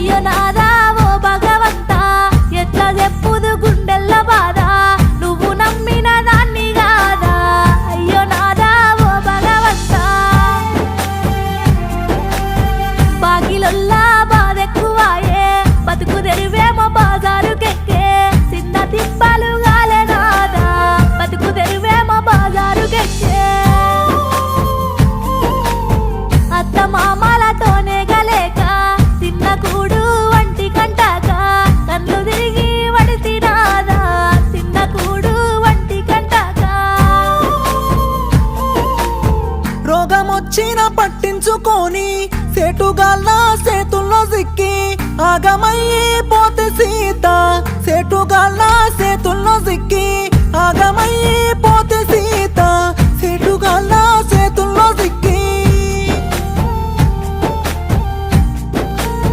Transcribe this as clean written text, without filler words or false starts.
అయ్యో నాదా ఓ భగవంతా ఎట్లా చెప్పుదు గుండెల్ల బాధ నువ్వు నమ్మిన దాన్ని కాదా అయ్యో నాదా ఓ భగవంతా బాకిలొల్లా బాధెక్కువాయే బతుకు తెరువేమో బాజారుకెక్కే చిన్న తిప్పలు గాలే నాదా బతుకు తెరువేమో బాజారుకెక్కే అత్త మామలతోనే గలేక తిన్న కూడు వంటి కంటాక కళ్ళు తిరిగి వడితి నాదా తిన్న కూడు వంటి కంటాక రోగమొచ్చిన పట్టించుకొని సేటుగాళ్ళ సేతుల్లో సిక్కి ఆగమయ్యి పోతే సీత సేటుగాళ్ళ సేతుల్లో సిక్కి ఆగమయ్యి